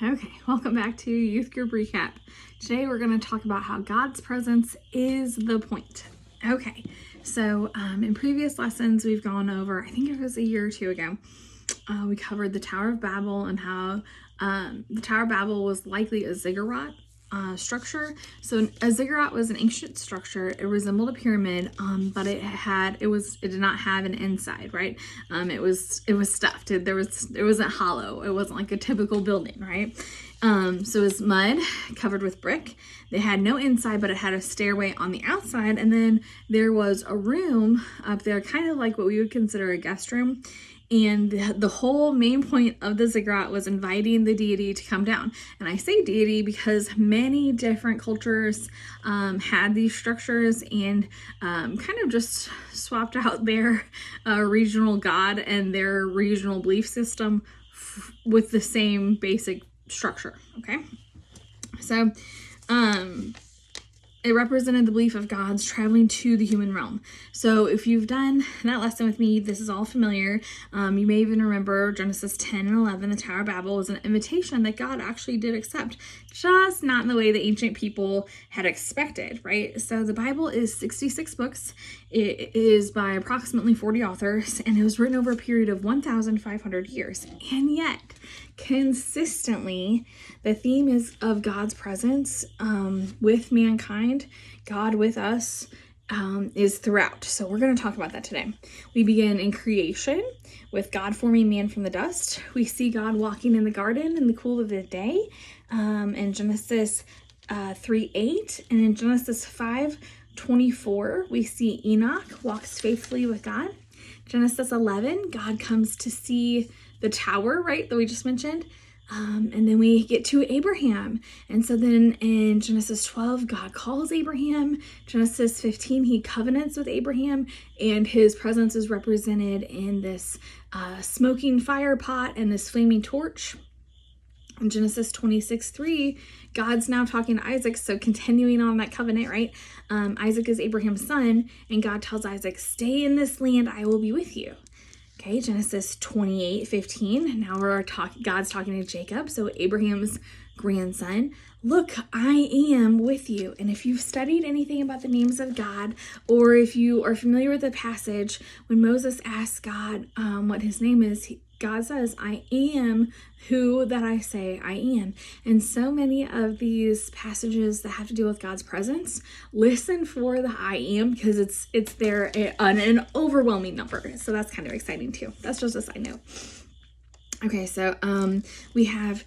Okay, welcome back to Youth Group Recap. Today we're going to talk about how God's presence is the point. Okay, so in previous lessons we've gone over, I think it was a year or two ago, we covered the Tower of Babel and how the Tower of Babel was likely a ziggurat structure. So a ziggurat was an ancient structure. It resembled a pyramid, but it did not have an inside, right? It was stuffed. It wasn't hollow. It wasn't like a typical building, right? So it was mud covered with brick. They had no inside, but it had a stairway on the outside, and then there was a room up there, kind of like what we would consider a guest room. And the whole main point of the ziggurat was inviting the deity to come down. And I say deity because many different cultures had these structures and kind of just swapped out their regional god and their regional belief system with the same basic structure, okay? So, it represented the belief of gods traveling to the human realm. So if you've done that lesson with me, this is all familiar. You may even remember Genesis 10 and 11, the Tower of Babel was an invitation that God actually did accept, just not in the way the ancient people had expected, right? So the Bible is 66 books. It is by approximately 40 authors, and it was written over a period of 1,500 years. And yet, consistently, the theme is of God's presence with mankind, God with us, is throughout. So we're going to talk about that today. We begin in creation with God forming man from the dust. We see God walking in the garden in the cool of the day in Genesis 3:8, and in Genesis 5:24, we see Enoch walks faithfully with God. Genesis 11, God comes to see the tower, right, that we just mentioned. And then we get to Abraham. And so then in Genesis 12, God calls Abraham. Genesis 15, he covenants with Abraham, and his presence is represented in this smoking fire pot and this flaming torch. In Genesis 26:3, God's now talking to Isaac, so continuing on that covenant, right? Isaac is Abraham's son, and God tells Isaac, stay in this land, I will be with you. Okay, Genesis 28:15. Now God's talking to Jacob, so Abraham's grandson. Look, I am with you. And if you've studied anything about the names of God, or if you are familiar with the passage, when Moses asks God what his name is, God says, I am who that I say I am. And so many of these passages that have to do with God's presence, listen for the I am, because it's there in an overwhelming number. So that's kind of exciting too. That's just a side note. Okay, so we have